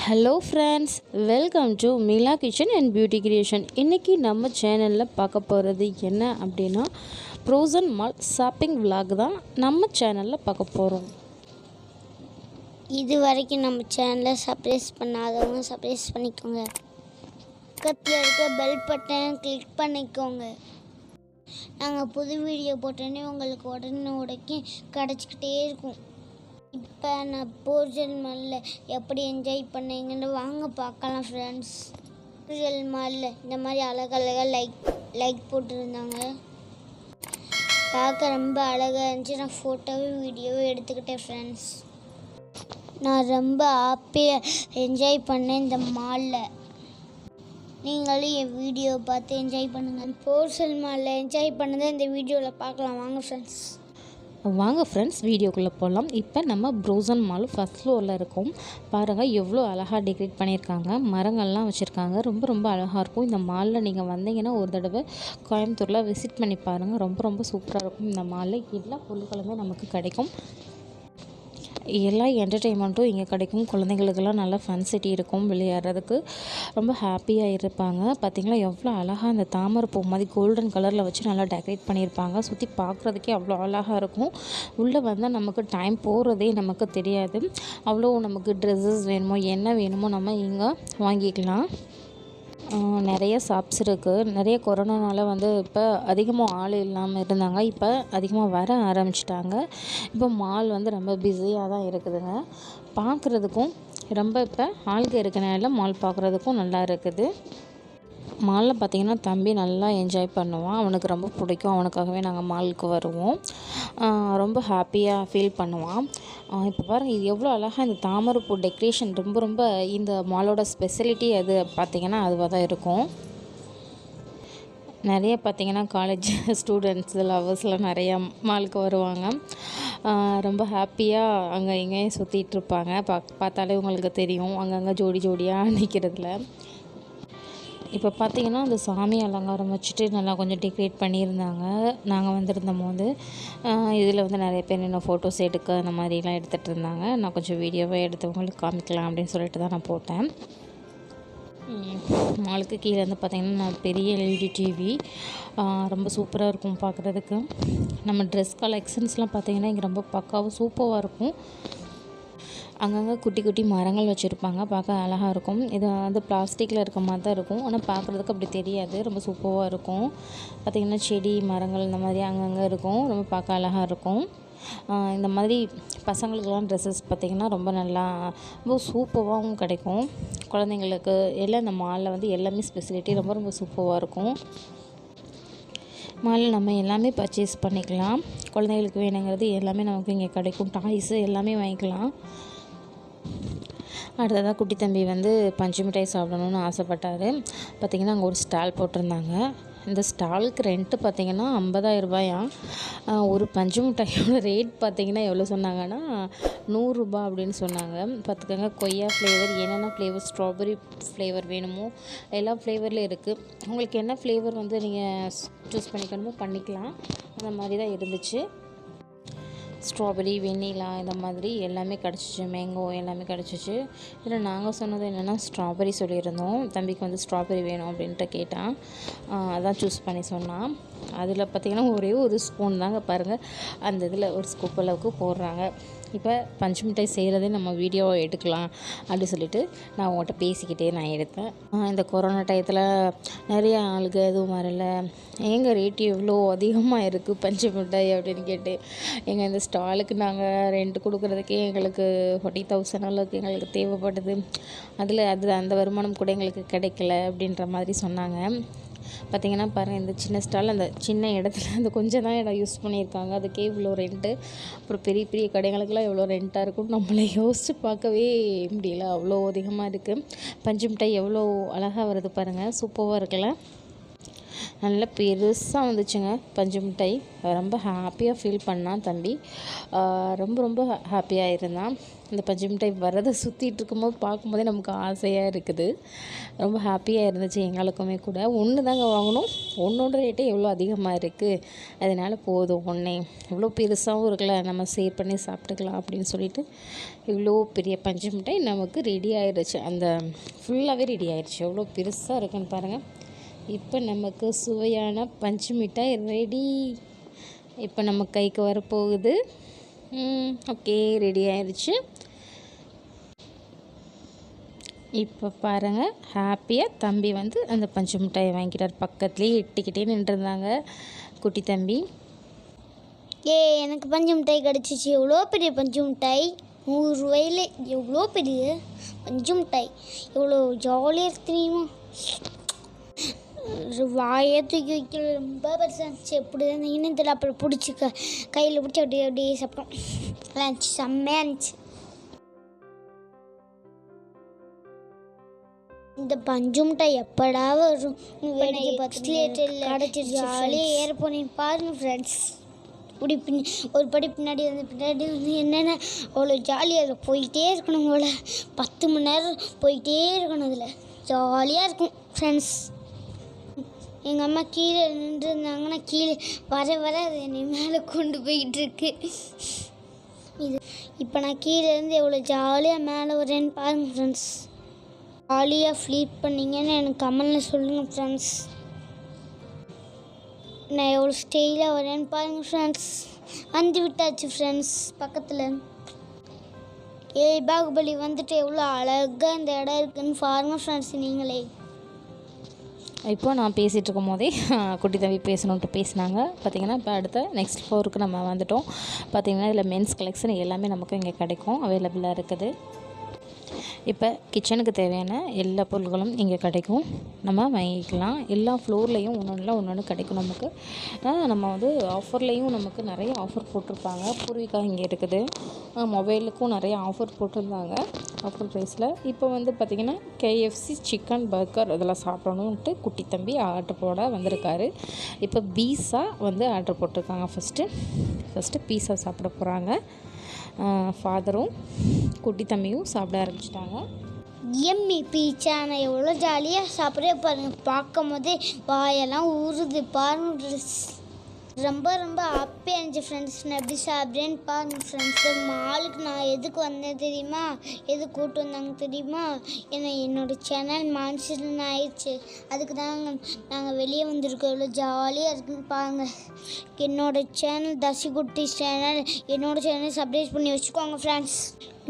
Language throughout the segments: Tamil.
Hello friends, welcome to Meela kitchen and beauty creation. இன்றைக்கி நம்ம சேனலில் பார்க்க போகிறது என்ன அப்படின்னா, ப்ரோசன் மால் ஷாப்பிங் விலாக் தான் நம்ம சேனலில் பார்க்க போகிறோம். இது வரைக்கும் நம்ம சேனலை சப்ஸ்கிரைப் பண்ணாதவங்க சப்ஸ்கிரைப் பண்ணிக்கோங்க. பக்கத்தில் இருக்க பெல் பட்டனை கிளிக் பண்ணிக்கோங்க. நாங்கள் புது வீடியோ போட்டோன்னே உங்களுக்கு உடனே கிடச்சிக்கிட்டே இருக்கும். இப்போ நான் ப்ரோசன் மாலில் எப்படி என்ஜாய் பண்ணீங்கன்னு வாங்க பார்க்கலாம் ஃப்ரெண்ட்ஸ். ப்ரோசன் மாலில் இந்த மாதிரி அழகழகாக லைக் போட்டிருந்தாங்க. பார்க்க ரொம்ப அழகாக இருந்துச்சு. நான் ஃபோட்டோவும் வீடியோவும் எடுத்துக்கிட்டேன் ஃப்ரெண்ட்ஸ். நான் ரொம்ப ஹாப்பியாக என்ஜாய் பண்ணேன் இந்த மாலில். நீங்களும் என் வீடியோ பார்த்து என்ஜாய் பண்ணுங்கள். ப்ரோசன் மாலில் என்ஜாய் பண்ணதை இந்த வீடியோவில் பார்க்கலாம் வாங்க ஃப்ரெண்ட்ஸ். வாங்க ஃப்ரெண்ட்ஸ், வீடியோக்குள்ளே போகலாம். இப்போ நம்ம ப்ரோசன் மால் ஃபஸ்ட் ஃப்ளோரில் இருக்கோம். பாருங்கள் எவ்வளோ அழகாக டெக்கரேட் பண்ணியிருக்காங்க. மரங்கள்லாம் வச்சுருக்காங்க. ரொம்ப ரொம்ப அழகாக இருக்கும். இந்த மாலில் நீங்கள் வந்தீங்கன்னா ஒரு தடவை கோயம்புத்தூரில் விசிட் பண்ணி பாருங்கள். ரொம்ப ரொம்ப சூப்பராக இருக்கும். இந்த மாலில் எல்லா பொருட்களுமே நமக்கு கிடைக்கும். எல்லா என்டர்டெயின்மெண்ட்டும் இங்கே கிடைக்கும். குழந்தைங்களுக்கெல்லாம் நல்லா ஃபன் சிட்டி இருக்கும். விளையாடுறதுக்கு ரொம்ப ஹாப்பியாக இருப்பாங்க. பார்த்திங்களா எவ்வளோ அழகாக அந்த தாமரை பூ மாதிரி கோல்டன் கலரில் வச்சு நல்லா டெக்கரேட் பண்ணியிருப்பாங்க. சுற்றி பார்க்குறதுக்கே அவ்வளோ அழகாக இருக்கும். உள்ளே வந்தால் நமக்கு டைம் போகிறதே நமக்கு தெரியாது. அவ்வளோ நமக்கு ட்ரெஸ்ஸஸ் வேணுமோ என்ன வேணுமோ நம்ம இங்கே வாங்கிக்கலாம். நிறைய ஷாப்ஸ் இருக்குது. நிறைய கொரோனானால இப்போ அதிகமாக ஆள் இல்லாமல் இருந்தாங்க. இப்போ அதிகமாக வர ஆரம்பிச்சிட்டாங்க. இப்போ மால் ரொம்ப பிஸியாக தான் இருக்குதுங்க. பார்க்குறதுக்கும் ரொம்ப இப்போ ஆளுங்க இருக்கனால மால் பார்க்குறதுக்கும் நல்லா இருக்குது. மாலில் பார்த்திங்கன்னா தம்பி நல்லா என்ஜாய் பண்ணுவான். அவனுக்கு ரொம்ப பிடிக்கும். அவனுக்காகவே நாங்கள் மாலுக்கு வருவோம். ரொம்ப ஹாப்பியாக ஃபீல் பண்ணுவான். இப்போ பாருங்கள் இது எவ்வளோ அழகாக இந்த தாமரைப்பூ டெக்கரேஷன் ரொம்ப ரொம்ப இந்த மாலோட ஸ்பெஷாலிட்டி அது பார்த்திங்கன்னா அதுவாக தான் இருக்கும். நிறைய பார்த்திங்கன்னா காலேஜ் ஸ்டூடெண்ட்ஸ் லவர்ஸ்லாம் நிறையா மாலுக்கு வருவாங்க. ரொம்ப ஹாப்பியாக அங்கே இங்கேயும் சுற்றிட்டுருப்பாங்க. பார்த்தாலே உங்களுக்கு தெரியும் அங்கங்கே ஜோடி ஜோடியாக நிற்கிறதுல. இப்போ பார்த்திங்கன்னா அந்த சாமி அலங்காரம் வச்சுட்டு நல்லா கொஞ்சம் டெக்கரேட் பண்ணியிருந்தாங்க. நாங்கள் வந்திருந்த போது இதில் நிறைய பேர் இன்னும் ஃபோட்டோஸ் எடுக்க அந்த மாதிரிலாம் எடுத்துகிட்டு இருந்தாங்க. நான் கொஞ்சம் வீடியோவை எடுத்தவங்களுக்கு காமிக்கலாம் அப்படின்னு சொல்லிட்டு தான் நான் போட்டேன். மாலுக்கு கீழே பார்த்திங்கன்னா நான் பெரிய எல்இடி டிவி ரொம்ப சூப்பராக இருக்கும் பார்க்குறதுக்கு. நம்ம ட்ரெஸ் கலெக்ஷன்ஸ்லாம் பார்த்திங்கன்னா இங்கே ரொம்ப பக்காவாக சூப்பராக இருக்கும். அங்கங்கே குட்டி குட்டி மரங்கள் வச்சுருப்பாங்க. பார்க்க அழகாக இருக்கும். இது பிளாஸ்டிக்கில் இருக்க மாதிரி தான் இருக்கும். ஆனால் பார்க்குறதுக்கு அப்படி தெரியாது. ரொம்ப சூப்பராக இருக்கும். பார்த்திங்கன்னா செடி மரங்கள் இந்த மாதிரி அங்கங்கே இருக்கும். ரொம்ப பார்க்க அழகாக இருக்கும். இந்த மாதிரி பசங்களுக்கெல்லாம் ட்ரெஸ்ஸஸ் பார்த்திங்கன்னா ரொம்ப நல்லா ரொம்ப சூப்பராகவும் கிடைக்கும். குழந்தைங்களுக்கு எல்லாம் இந்த மாலில் எல்லாமே ஸ்பெசிலிட்டி ரொம்ப ரொம்ப சூப்பராக இருக்கும். மாலில் நம்ம எல்லாமே பர்ச்சேஸ் பண்ணிக்கலாம். குழந்தைங்களுக்கு வேணுங்கிறது எல்லாமே நமக்கு இங்கே கிடைக்கும். டாய்ஸு எல்லாமே வாங்கிக்கலாம். அடுத்ததாக குட்டி தம்பி பஞ்சு மிட்டாய் சாப்பிடணுன்னு ஆசைப்பட்டார். பார்த்திங்கன்னா அங்கே ஒரு ஸ்டால் போட்டிருந்தாங்க. இந்த ஸ்டாலுக்கு ரெண்ட்டு பார்த்திங்கன்னா 50,000 ரூபாயாம். ஒரு பஞ்சு மிட்டாயோட ரேட் பார்த்திங்கன்னா எவ்வளோ சொன்னாங்கன்னா 100 ரூபா அப்படின்னு சொன்னாங்க. பார்த்துக்கோங்க. கொய்யா ஃப்ளேவர், என்னென்ன ஃப்ளேவர், ஸ்ட்ராபெரி ஃப்ளேவர் வேணுமோ எல்லா ஃப்ளேவர்லேயும் இருக்குது. உங்களுக்கு என்ன ஃப்ளேவர் நீங்கள் சூஸ் பண்ணிக்கணுமோ பண்ணிக்கலாம். அந்த மாதிரி தான் இருந்துச்சு. ஸ்ட்ராபெரி, வெண்ணிலா இந்த மாதிரி எல்லாமே கிடச்சிச்சு. மேங்கோ எல்லாமே கிடச்சிச்சு. இதில் நாங்கள் சொன்னது என்னென்னா ஸ்ட்ராபெரி சொல்லியிருந்தோம். தம்பிக்கு ஸ்ட்ராபெரி வேணும் அப்படின்ட்டு கேட்டான். அதான் சூஸ் பண்ணி சொன்னான். அதில் பார்த்திங்கன்னா ஒரே ஒரு ஸ்பூன் தாங்க பாருங்கள் அந்த இதில் ஒரு ஸ்கூப் அளவுக்கு போடுறாங்க. இப்போ பஞ்சு மிட்டாய் செய்கிறதே நம்ம வீடியோவை எடுக்கலாம் அப்படி சொல்லிவிட்டு நான் அவங்கள்ட்ட பேசிக்கிட்டே நான் எடுத்தேன். இந்த கொரோனா டயத்தில் நிறைய ஆளுங்க எதுவும் வரல, எங்கள் ரேட்டு எவ்வளோ அதிகமாக இருக்குது பஞ்சு மிட்டாய் அப்படின்னு கேட்டு எங்கள் இந்த ஸ்டாலுக்கு நாங்கள் ரெண்ட் கொடுக்குறதுக்கே எங்களுக்கு 40,000 அளவுக்கு எங்களுக்கு தேவைப்படுது. அந்த வருமானம் கூட எங்களுக்கு கிடைக்கல அப்படின்ற மாதிரி சொன்னாங்க. பார்த்திங்கன்னா பாருங்கள் இந்த சின்ன ஸ்டால் அந்த சின்ன இடத்துல அந்த கொஞ்சம் தான் இடம் யூஸ் பண்ணியிருக்காங்க. அதுக்கே இவ்வளோ ரெண்ட்டு. அப்புறம் பெரிய பெரிய கடைகளுக்கெல்லாம் எவ்வளோ ரெண்ட்டாக இருக்கும்னு நம்மளை யோசித்து பார்க்கவே முடியல. அவ்வளோ அதிகமாக இருக்குது. பஞ்சு மிட்டாய் எவ்வளோ அழகாக வருது பாருங்கள். சூப்பராக இருக்குல்ல. நல்லா பெருசாக வந்துச்சுங்க பஞ்சு மிட்டாய். ரொம்ப ஹாப்பியாக ஃபீல் பண்ணான் தம்பி. ரொம்ப ரொம்ப ஹாப்பியாக இருந்தான். இந்த பஞ்சு மிட்டாய் வரதை சுற்றிட்டு இருக்கும்போது பார்க்கும்போதே நமக்கு ஆசையாக இருக்குது. ரொம்ப ஹாப்பியாக இருந்துச்சு எங்களுக்குமே கூட. ஒன்று தாங்க வாங்கினோம், ஒன்றோட ரேட்டே எவ்வளோ அதிகமாக இருக்குது. அதனால் போதும் ஒன்றே, இவ்வளோ பெருசாகவும் இருக்கல, நம்ம ஷேர் பண்ணி சாப்பிட்டுக்கலாம் அப்படின்னு சொல்லிட்டு இவ்வளோ பெரிய பஞ்சு மிட்டாய் நமக்கு ரெடி ஆயிடுச்சு. அந்த ஃபுல்லாகவே ரெடி ஆயிடுச்சு. எவ்வளோ பெருசாக இருக்குன்னு பாருங்கள். இப்போ நமக்கு சுவையான பஞ்சு மிட்டாய் ரெடி. இப்போ நம்ம கைக்கு வரப்போகுது. ஓகே, ரெடி ஆயிடுச்சு. இப்போ பாருங்கள், ஹாப்பியாக தம்பி வந்து அந்த பஞ்சு மிட்டாயை வாங்கிட்டார். பக்கத்துலேயே எட்டிக்கிட்டே நின்றுருந்தாங்க குட்டி தம்பி. எனக்கு பஞ்சு மிட்டாய் கிடச்சிச்சு. எவ்வளோ பெரிய பஞ்சு மிட்டாய், 100 ரூபாயில் எவ்வளோ பெரிய பஞ்சு மிட்டாய், எவ்வளோ ஜாலியாக இருக்கு தெரியுமா. வாயை தூக்கி வைக்கல, ரொம்ப பெருசாக இருந்துச்சு. எப்படி தான் இன்னும் தெரியல. அப்புறம் பிடிச்சி கையில் பிடிச்சி அப்படியே சாப்பிட்டோம். நல்லா இருந்துச்சு, செம்மையாக இருந்துச்சு. இந்த பஞ்சு மிட்டாய் எப்படா வரும் வேடிக்கை பார்த்துட்டு கிடச்சிருச்சு. ஜாலியாக ஏற போனேன் பாருங்கள் ஃப்ரெண்ட்ஸ். இப்படி ஒரு படி பின்னாடி வந்து என்னென்ன அவ்வளோ ஜாலியாக போயிட்டே இருக்கணும். அவ்வளோ 10 மணி நேரம் போயிட்டே இருக்கணும். அதில் ஜாலியாக இருக்கும் ஃப்ரெண்ட்ஸ். எங்கள் அம்மா கீழே நின்றுருந்தாங்கன்னா கீழே வர அது என்னை மேலே கொண்டு போயிட்டுருக்கு. இது இப்போ நான் கீழே இருந்து எவ்வளோ ஜாலியாக மேலே வரேன்னு பாருங்கள் ஃப்ரெண்ட்ஸ். ஜாலியாக ஃப்ளீட் பண்ணிங்கன்னு எனக்கு கமெண்டில் சொல்லுங்கள் ஃப்ரெண்ட்ஸ். நான் எவ்வளோ ஸ்டைலாக வரேன்னு பாருங்கள் ஃப்ரெண்ட்ஸ். வந்து விட்டாச்சு ஃப்ரெண்ட்ஸ். பக்கத்தில் பாகுபலி வந்துட்டு எவ்வளோ அழகாக இந்த இடம் இருக்குதுன்னு பாருங்கள் ஃப்ரெண்ட்ஸ் நீங்களே. இப்போ நான் பேசிகிட்டு இருக்கும் போதே குட்டி தம்பி பேசணுன்ட்டு பேசினாங்க. பார்த்திங்கன்னா இப்போ அடுத்த நெக்ஸ்ட் ஃப்ளோருக்கு நம்ம வந்துவிட்டோம். பார்த்திங்கன்னா இதில் மென்ஸ் கலெக்ஷன் எல்லாமே நமக்கு இங்கே கிடைக்கும், அவைலபிளாக இருக்குது. இப்போ கிச்சனுக்கு தேவையான எல்லா பொருட்களும் இங்கே கிடைக்கும், நம்ம வாங்கிக்கலாம். எல்லா ஃப்ளோர்லேயும் ஒன்று கிடைக்கும் நமக்கு. நம்ம வந்து ஆஃபர்லேயும் நமக்கு நிறைய ஆஃபர் போட்டிருப்பாங்க. பூர்விகா இங்கே இருக்குது, மொபைலுக்கும் நிறைய ஆஃபர் போட்டிருந்தாங்க ஆஃபர் ப்ரைஸில். இப்போ வந்து பார்த்திங்கன்னா KFC சிக்கன் பர்கர் இதெல்லாம் சாப்பிடணுன்ட்டு குட்டி தம்பி ஆர்டர் போட வந்திருக்காரு. இப்போ பீஸா வந்து ஆர்டர் போட்டிருக்காங்க. ஃபஸ்ட்டு பீஸா சாப்பிட போகிறாங்க. ஃபாதரும் குட்டி தம்பியும் சாப்பிட ஆரம்பிச்சிட்டாங்க. எம்மி பீச்சா நான் எவ்வளோ ஜாலியாக சாப்பிட்றே பாருங்கள். பார்க்கும் போதே வாயெல்லாம் ஊறுது பாருங்க. ரொம்ப ஹாப்பியாக இருந்துச்சு ஃப்ரெண்ட்ஸ். நான் எப்படி சாப்பிட்றேன்னு பாருங்கள் ஃப்ரெண்ட்ஸ். மாலுக்கு நான் எதுக்கு வந்தேன் தெரியுமா, எதுக்கு கூப்பிட்டு வந்தாங்க தெரியுமா, என்னோடய சேனல் மான்சன் ஆயிடுச்சு. அதுக்கு தாங்க நாங்கள் வெளியே வந்திருக்கோம். எவ்வளோ ஜாலியாக இருக்குன்னு பாருங்கள். என்னோடய சேனல் தசிகுட்டி சேனல், என்னோடய சேனல் சப்ஸ்கிரைப் பண்ணி வச்சுக்கோங்க ஃப்ரெண்ட்ஸ்.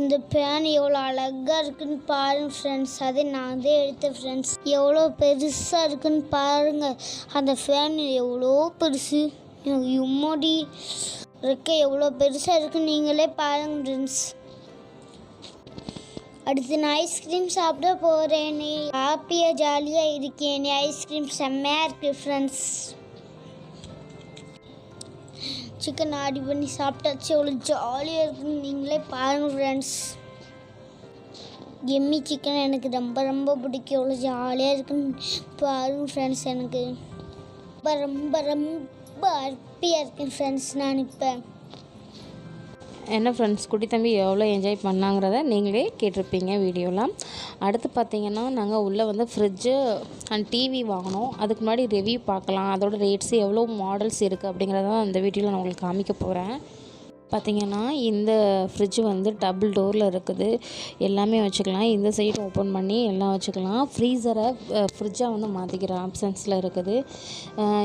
இந்த ஃபேன் எவ்வளோ அழகாக இருக்குன்னு பாருங்கள் ஃப்ரெண்ட்ஸ். அதே நான் தான் எடுத்தேன் ஃப்ரெண்ட்ஸ். எவ்வளோ பெருசாக இருக்குன்னு பாருங்கள். அந்த ஃபேன் எவ்வளோ பெருசு, இம்மோடி இருக்க எவ்வளோ பெருசாக இருக்குன்னு நீங்களே பாருங்கள் ஃப்ரெண்ட்ஸ். அடுத்து நான் ஐஸ்கிரீம் சாப்பிட போகிறேன். ஹாப்பியாக ஜாலியாக இருக்கேன். ஐஸ்கிரீம் செம்மையாக இருக்குது ஃப்ரெண்ட்ஸ். சிக்கன் ஆடி பண்ணி சாப்பிட்டாச்சு, எவ்வளோ ஜாலியாக இருக்குன்னு நீங்களே பாருங்கள் ஃப்ரெண்ட்ஸ். எம்மி சிக்கன் எனக்கு ரொம்ப பிடிக்கும். எவ்வளோ ஜாலியாக இருக்குன்னு பாருங்கள் ஃப்ரெண்ட்ஸ். எனக்கு ரொம்ப ஹாப்பியாக இருக்கேன் ஃப்ரெண்ட்ஸ். நான் இப்போ என்ன ஃப்ரெண்ட்ஸ், குட்டி தம்பி எவ்வளோ என்ஜாய் பண்ணாங்கிறத நீங்களே கேட்டிருப்பீங்க வீடியோலாம். அடுத்து பார்த்திங்கன்னா நாங்கள் உள்ளே வந்து ஃப்ரிட்ஜு அண்ட் டிவி வாங்கினோம். அதுக்கு முன்னாடி ரிவ்யூ பார்க்கலாம், அதோட ரேட்ஸு எவ்வளோ மாடல்ஸ் இருக்குது அப்படிங்கிறதான் இந்த வீடியோவில் நான் உங்களுக்கு காமிக்க போகிறேன். பார்த்திங்கன்னா இந்த ஃப்ரிட்ஜு வந்து டபுள் டோரில் இருக்குது, எல்லாமே வச்சுக்கலாம். இந்த சைடு ஓப்பன் பண்ணி எல்லாம் வச்சுக்கலாம். ஃப்ரீசரை ஃப்ரிட்ஜாக வந்து மாற்றிக்கிற ஆப்ஷன்ஸில் இருக்குது.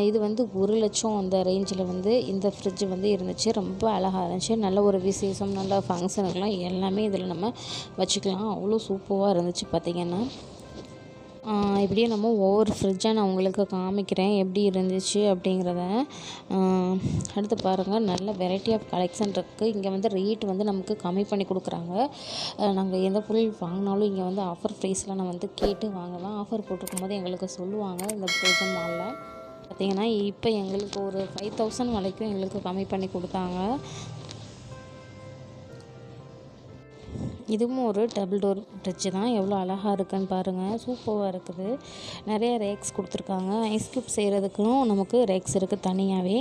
இது வந்து 1 லட்சம் அந்த ரேஞ்சில் வந்து இந்த ஃப்ரிட்ஜு வந்து இருந்துச்சு. ரொம்ப அழகாக இருந்துச்சு. நல்ல ஒரு விசேஷம், நல்ல ஃபங்க்ஷனுக்கெலாம் எல்லாமே இதில் நம்ம வச்சுக்கலாம். அவ்வளோ சூப்பராக இருந்துச்சு. பார்த்திங்கன்னா இப்படியே நம்ம ஒவ்வொரு ஃப்ரிட்ஜாக நான் உங்களுக்கு காமிக்கிறேன் எப்படி இருந்துச்சு அப்படிங்கிறத. அடுத்து பாருங்கள், நல்ல வெரைட்டி ஆஃப் கலெக்ஷன் இருக்குது. இங்கே வந்து ரேட் வந்து நமக்கு கம்மி பண்ணி கொடுக்குறாங்க. நாங்கள் எந்த பொருள் வாங்கினாலும் இங்கே வந்து ஆஃபர் ப்ரைஸில் நான் வந்து கேட்டு வாங்குவேன். ஆஃபர் போட்டிருக்கும் போது எங்களுக்கு சொல்லுவாங்க. இந்த ப்ரோஜன் மாலில் பார்த்திங்கன்னா இப்போ எங்களுக்கு ஒரு 5000 வரைக்கும் எங்களுக்கு கம்மி பண்ணி கொடுத்தாங்க. இதுவும் ஒரு டபுள் டோர் ஃப்ரிட்ஜு தான். எவ்வளோ அழகாக இருக்குன்னு பாருங்கள், சூப்பராக இருக்குது. நிறைய ரேக்ஸ் கொடுத்துருக்காங்க. ஐஸ் க்யூப் செய்கிறதுக்கும் நமக்கு ரேக்ஸ் இருக்குது தனியாகவே.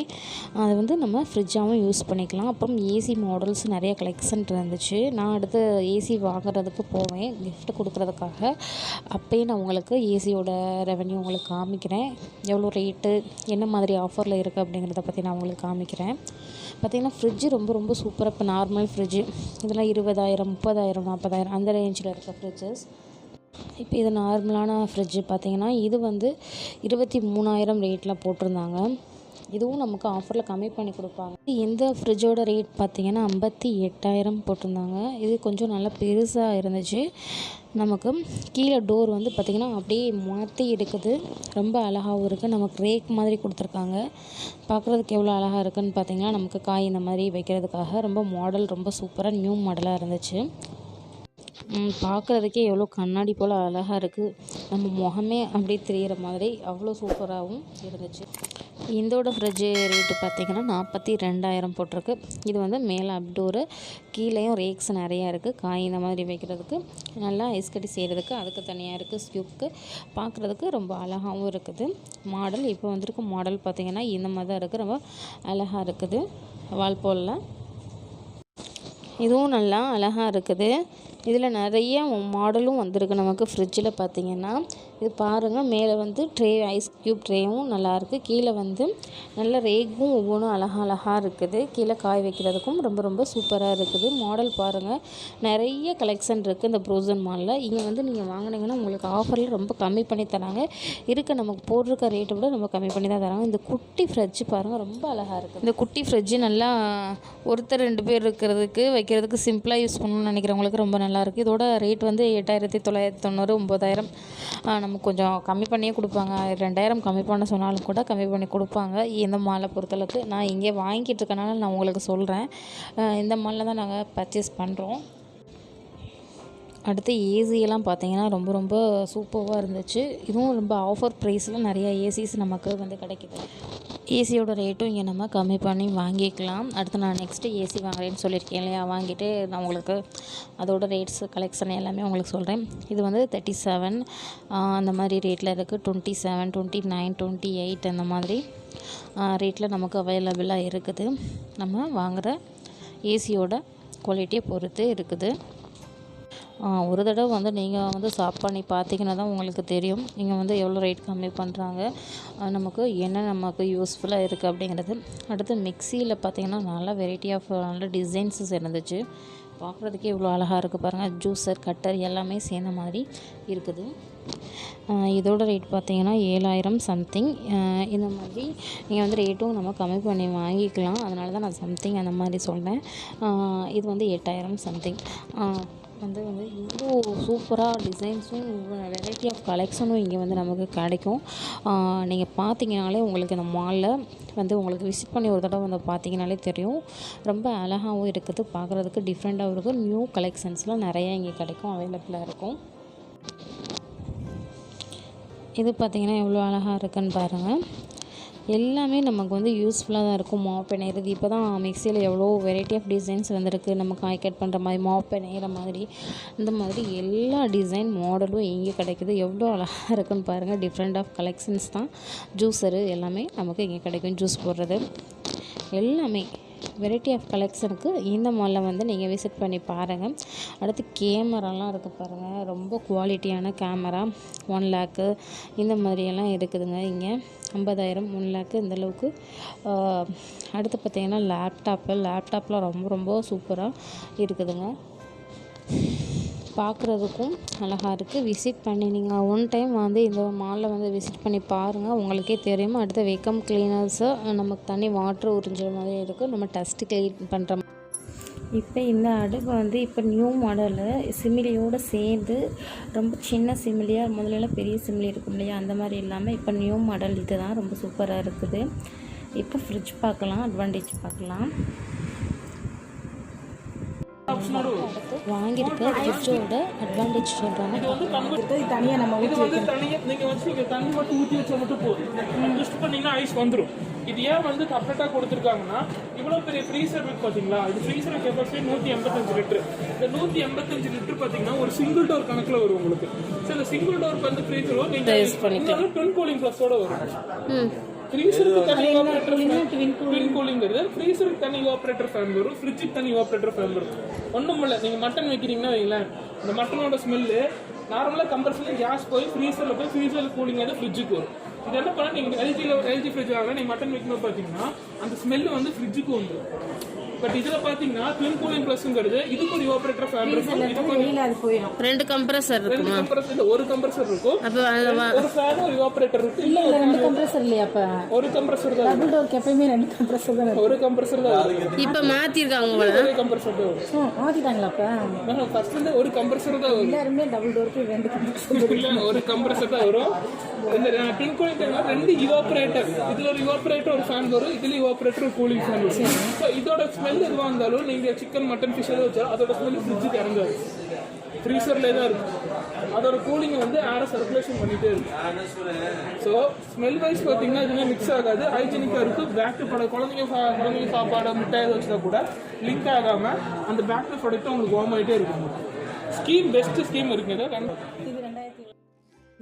அதை வந்து நம்ம ஃப்ரிட்ஜாகவும் யூஸ் பண்ணிக்கலாம். அப்புறம் ஏசி மாடல்ஸ் நிறைய கலெக்ஷன் இருந்துச்சு. நான் அடுத்து ஏசி வாங்குறதுக்கு போவேன் gift கொடுக்குறதுக்காக. அப்போயே நான் உங்களுக்கு ஏசியோட ரெவென்யூ உங்களுக்கு காமிக்கிறேன், எவ்வளோ ரேட்டு என்ன மாதிரி ஆஃபரில் இருக்குது அப்படிங்கிறத பற்றி நான் உங்களுக்கு காமிக்கிறேன். பார்த்திங்கன்னா ஃப்ரிட்ஜு ரொம்ப ரொம்ப சூப்பராக. இப்போ நார்மல் ஃப்ரிட்ஜு இதெல்லாம் 20,000 30,000 40,000 அந்த ரேஞ்சில் இருக்க ஃப்ரிட்ஜஸ். இப்போ இது நார்மலான ஃப்ரிட்ஜு பார்த்திங்கன்னா இது வந்து 23,000 ரேட்டில் போட்டிருந்தாங்க. இதுவும் நமக்கு ஆஃபரில் கம்மி பண்ணி கொடுப்பாங்க. இந்த ஃப்ரிட்ஜோட ரேட் பார்த்திங்கன்னா 58,000 போட்டிருந்தாங்க. இது கொஞ்சம் நல்லா பெருசாக இருந்துச்சு. நமக்கு கீழே டோர் வந்து பார்த்திங்கன்னா அப்படியே மாற்றி இருக்குது. ரொம்ப அழகாகவும் இருக்குது. நமக்கு ரேக் மாதிரி கொடுத்துருக்காங்க. பார்க்குறதுக்கு எவ்வளோ அழகாக இருக்குதுன்னு பார்த்திங்கன்னா நமக்கு காய் இந்த மாதிரி வைக்கிறதுக்காக ரொம்ப மாடல் ரொம்ப சூப்பராக நியூ மாடலாக இருந்துச்சு. பார்க்குறதுக்கே எவ்வளோ கண்ணாடி போல் அழகாக இருக்குது. நம்ம முகமே அப்படியே தெரிகிற மாதிரி அவ்வளோ சூப்பராகவும் இருந்துச்சு. இதோட ஃப்ரிட்ஜு ரேட்டு பார்த்திங்கன்னா 42,000 போட்டிருக்கு. இது வந்து மேலே அப்டோரு, கீழேயும் ரேக்ஸ் நிறையா இருக்குது. காய் இந்த மாதிரி வைக்கிறதுக்கு, நல்லா ஐஸ் கட்டி செய்கிறதுக்கு அதுக்கு தனியாக இருக்குது. ஸ்கியூப்க்கு பார்க்குறதுக்கு ரொம்ப அழகாகவும் இருக்குது. மாடல் இப்போ வந்திருக்க மாடல் பார்த்திங்கன்னா இந்த மாதிரி தான் இருக்குது. ரொம்ப அழகாக இருக்குது. வால்போலில் இதுவும் நல்லா அழகாக இருக்குது. இதில் நிறைய மாடலும் வந்திருக்கு நமக்கு ஃப்ரிட்ஜில் பார்த்திங்கன்னா. இது பாருங்கள், மேலே வந்து ட்ரே ஐஸ் க்யூப் ட்ரேவும் நல்லாயிருக்கு. கீழே வந்து நல்ல ரேக்கும் ஒவ்வொன்றும் அழகாக இருக்குது. கீழே காய் வைக்கிறதுக்கும் ரொம்ப ரொம்ப சூப்பராக இருக்குது. மாடல் பாருங்கள், நிறைய கலெக்ஷன் இருக்குது இந்த ப்ரோசன் மாலில். இங்கே வந்து நீங்கள் வாங்கினீங்கன்னா உங்களுக்கு ஆஃபரில் ரொம்ப கம்மி பண்ணி தராங்க. நமக்கு போட்டிருக்க ரேட்டை விட ரொம்ப கம்மி பண்ணி தான் தராங்க. இந்த குட்டி ஃப்ரிட்ஜு பாருங்கள், ரொம்ப அழகாக இருக்குது. இந்த குட்டி ஃப்ரிட்ஜு நல்லா ஒருத்தர் 2 பேர் இருக்கிறதுக்கு வைக்கிறதுக்கு சிம்பிளாக யூஸ் பண்ணணும்னு நினைக்கிறவங்களுக்கு ரொம்ப நல்லாயிருக்கு. இதோட ரேட் வந்து 8,990 9,000 நமக்கு கொஞ்சம் கம்மி பண்ணியே கொடுப்பாங்க. 2,000 கம்மி பண்ண சொன்னாலும் கூட கம்மி பண்ணி கொடுப்பாங்க இந்த மாலை பொறுத்தளவுக்கு. நான் இங்கே வாங்கிட்டு இருக்கனால நான் உங்களுக்கு சொல்கிறேன். இந்த மாலில் தான் நாங்கள் பர்ச்சேஸ் பண்ணுறோம். அடுத்து ஏசியெல்லாம் பார்த்திங்கன்னா ரொம்ப ரொம்ப சூப்பராக இருந்துச்சு. இதுவும் ரொம்ப ஆஃபர் ப்ரைஸில் நிறையா ஏசிஸ் நமக்கு வந்து கிடைக்கிது. ஏசியோட ரேட்டும் இங்கே நம்ம கம்மி பண்ணி வாங்கிக்கலாம். அடுத்து நான் நெக்ஸ்ட்டு ஏசி வாங்குறேன்னு சொல்லியிருக்கேன் இல்லையா, வாங்கிட்டு நான் உங்களுக்கு அதோட ரேட்ஸ் கலெக்ஷன் எல்லாமே உங்களுக்கு சொல்கிறேன். இது வந்து 37 அந்த மாதிரி ரேட்டில் இருக்குது. 27 29 28 அந்த மாதிரி ரேட்டில் நமக்கு அவைலபிளாக இருக்குது. நம்ம வாங்குகிற ஏசியோட குவாலிட்டியை பொறுத்து இருக்குது. ஒரு தடவை வந்து நீங்கள் வந்து ஷாப் பண்ணி பார்த்தீங்கன்னா தான் உங்களுக்கு தெரியும் நீங்கள் வந்து எவ்வளோ ரேட் கம்மி பண்ணுறாங்க, நமக்கு என்ன நமக்கு யூஸ்ஃபுல்லாக இருக்குது அப்படிங்கிறது. அடுத்து மிக்சியில் பார்த்திங்கன்னா நல்லா வெரைட்டி ஆஃப் நல்ல டிசைன்ஸஸ் இருந்துச்சு. பார்க்குறதுக்கே இவ்வளோ அழகாக இருக்குது பாருங்கள். ஜூஸர் கட்டர் எல்லாமே சேர்ந்த மாதிரி இருக்குது. இதோட ரேட் பார்த்திங்கன்னா 7,000 சம்திங். இந்த மாதிரி நீங்கள் வந்து ரேட்டும் நம்ம கம்மி பண்ணி வாங்கிக்கலாம். அதனால தான் நான் சம்திங் அந்த மாதிரி சொன்னேன். இது வந்து 8,000 சம்திங். வந்து இவ்வளோ சூப்பராக டிசைன்ஸும் வெரைட்டி ஆஃப் கலெக்ஷனும் இங்கே வந்து நமக்கு கிடைக்கும். நீங்கள் பார்த்தீங்கனாலே உங்களுக்கு இந்த மாலில் வந்து உங்களுக்கு விசிட் பண்ணி ஒரு தடவை வந்து பார்த்தீங்கனாலே தெரியும். ரொம்ப அழகாகவும் இருக்குது, பார்க்குறதுக்கு டிஃப்ரெண்ட்டாகவும் இருக்கும். நியூ கலெக்ஷன்ஸ்லாம் நிறையா இங்கே கிடைக்கும், அவைலபிளாக இருக்கும். இது பார்த்திங்கன்னா எவ்வளோ அழகாக இருக்குன்னு பாருங்கள். எல்லாமே நமக்கு வந்து யூஸ்ஃபுல்லாக தான் இருக்கும். மாப் பிணையிறது இப்போ தான் மிக்சியில் எவ்வளோ வெரைட்டி ஆஃப் டிசைன்ஸ் வந்திருக்கு. நம்ம காய் கட் பண்ணுற மாதிரி, மாப் பிணையிற மாதிரி, இந்த மாதிரி எல்லா டிசைன் மாடலும் இங்கே கிடைக்குது. எவ்வளோ அழகாக இருக்குன்னு பாருங்கள். டிஃப்ரெண்ட் ஆஃப் கலெக்ஷன்ஸ் தான். ஜூஸரு எல்லாமே நமக்கு இங்கே கிடைக்கும். ஜூஸ் போடுறது எல்லாமே வெரைட்டி ஆஃப் கலெக்ஷனுக்கு இந்த மாலில் வந்து நீங்கள் விசிட் பண்ணி பாருங்கள். அடுத்து கேமராலாம் இருக்குது பாருங்கள். ரொம்ப குவாலிட்டியான கேமரா 1 lakh இந்த மாதிரியெல்லாம் இருக்குதுங்க. இங்கே 50,000 1 lakh இந்தளவுக்கு. அடுத்து பார்த்திங்கன்னா லேப்டாப்பில் ரொம்ப ரொம்ப சூப்பராக இருக்குதுங்க. பார்க்குறதுக்கும் அழகாக இருக்குது. விசிட் பண்ணி நீங்கள் ஒன் டைம் வந்து இந்த மாலில் வந்து விசிட் பண்ணி பாருங்கள், உங்களுக்கே தெரியும். அடுத்து வெக்கம் கிளீனர்ஸு நமக்கு தண்ணி வாட்ரு உறிஞ்சுற மாதிரி இருக்குது. நம்ம டஸ்ட்டு க்ளீன் பண்ணுற இப்போ இந்த அடுப்பு வந்து இப்போ நியூ மாடலு சிமிலியோடு சேர்ந்து ரொம்ப சின்ன சிமிலியாக, முதல்ல பெரிய சிமிலி இருக்கும் இல்லையா, அந்த மாதிரி இல்லாமல் இப்போ நியூ மாடல் இது தான். ரொம்ப சூப்பராக இருக்குது. இப்போ ஃப்ரிட்ஜ் பார்க்கலாம், அட்வான்டேஜ் பார்க்கலாம். வாங்கியிருக்க ஃப்ரிட்ஜோட அட்வான்டேஜ் சொல்கிறாங்க. தனியாக நம்ம ஊற்றி வைக்கணும். நீங்கள் வச்சு தண்ணி மட்டும் ஊற்றி வச்சா மட்டும் போதும். ட்விஸ்ட் பண்ணிங்கன்னா ஐஸ் வந்துடும். இது ஏன் வந்து செப்பரேட்டாக கொடுத்துருக்காங்கன்னா இவ்வளோ பெரிய ஃப்ரீசர் இருக்கு பார்த்தீங்களா, இது ஃப்ரீசர் கெப்பாசிட்டி 185 லிட்டர். இந்த 185 லிட்டர் பார்த்தீங்கன்னா ஒரு சிங்கிள் டோர் கணக்கில் வரும் உங்களுக்கு. ஸோ இந்த சிங்கிள் டோர் வந்து ஃப்ரீசரும் நீங்கள் ட்வின் கூலிங் ப்ளஸோட வரும். ஃப்ரீசருக்கு தனி ஆப்ரேட்டர் ட்வின் கூலிங்கிறது, ஃப்ரீசருக்கு தனி ஆப்ரேட்டர் ஃபேன் வரும், ஃப்ரிட்ஜுக்கு தனி ஆப்ரேட்டர் ஃபேன் வரும். ஒன்றும் இல்லை, நீங்கள் மட்டன் வைக்கிறீங்கன்னா வைங்களேன், இந்த மட்டனோட ஸ்மெல்லு நார்மலாக கம்பல்சரி கேஸ் போய் ஃப்ரீசரில் போய் ஃப்ரீசரில் கூலிங் ஆகிட்டு ஃப்ரிட்ஜுக்கு வரும். இது என்ன பண்ணால் நீங்கள் எல்ஜி ஃப்ரிட்ஜ் ஆகலாம், நீங்கள் மட்டன் வைக்கும்போது பார்த்தீங்கன்னா அந்த ஸ்மெல்லு வந்து ஃப்ரிட்ஜுக்கு வந்துடும். பட் இதில் பார்த்தீங்கன்னா ட்வின் கூலிங் ப்ளஸ்ங்கிறது இதுக்கு ஒரு ஆப்ரேட்டர் ஃபேன் இருக்கும், ரெண்டு கம்ப்ரஸர் ரெண்டு கம்ப்ரஸர் இல்லை ஒரு கம்ப்ரஸர் இருக்கும், ஒரு ஃபேன் ஒரு ஆப்ரேட்டர் இருக்கும். இல்ல ரெண்டு கம்ப்ரஸர் இல்லையா? அப்ப ஒரு கம்ப்ரஸர் தான், டபுள் டோருக்கு எப்பயுமே ரெண்டு கம்ப்ரஸர் தான். ஒரு கம்ப்ரஸர் தான். இப்போ மாற்றிருக்காங்க, ஒரே கம்ப்ரஸர் தான் வரும். மாத்திட்டாங்களா? அப்ப ஃபர்ஸ்ட் வந்து ஒரு கம்ப்ரஸர் தான் வரும். எல்லாருமே டபுள் டோருக்கு ரெண்டு கம்ப்ரஸர் இல்ல ஒரு கம்ப்ரஸர் தான் வரும். இந்த ட்வின் கூலிங் ரெண்டு இவாபரேட்டர், இதுல ஒரு இவாபரேட்டர் ஒரு ஃபேன் வரும், இதுல இவாபரேட்டர் ஒரு கூலிங் ஃபேன் வரும். ஸோ இதோட ஸ்மெல் எதுவாக இருந்தாலும் நீங்க சிக்கன் மட்டன் ஃபிஷ் எதாவது வச்சாலும் அதோட ஸ்மெல் ஃப்ரிட்ஜுக்கு இறங்காது, ஃப்ரீசர்லேயே தான் இருக்கும். அதோட கூலிங் வந்து ஏரை சர்க்குலேஷன் பண்ணிட்டே இருக்கும். ஸோ ஸ்மெல் வைஸ் பார்த்தீங்கன்னா எதுவுமே மிக்ஸ் ஆகாது, ஹைஜீனிக்காக இருக்கும். பேக்டரி ப்ராடக்ட் குழந்தைங்க சாப்பாடு முட்டை வச்சுட்டா கூட லிங்க் ஆகாமல் அந்த பேக்டரி ப்ராடக்ட்டும் உங்களுக்கு வார்ம் ஆகிட்டே இருக்கும். ஸ்கீம் பெஸ்ட் ஸ்கீம் இருக்குங்க.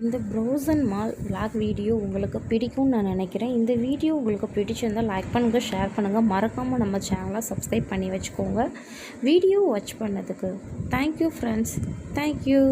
இந்த ப்ரோசன் மால் vlog வீடியோ உங்களுக்கு பிடிக்கும்னு நான் நினைக்கிறேன். இந்த வீடியோ உங்களுக்கு பிடிச்சிருந்தால் லைக் பண்ணுங்கள், ஷேர் பண்ணுங்கள், மறக்காமல் நம்ம சேனலை சப்ஸ்கிரைப் பண்ணி வச்சுக்கோங்க. வீடியோ வாட்ச் பண்ணதுக்கு தேங்க்யூ ஃப்ரெண்ட்ஸ், தேங்க்யூ.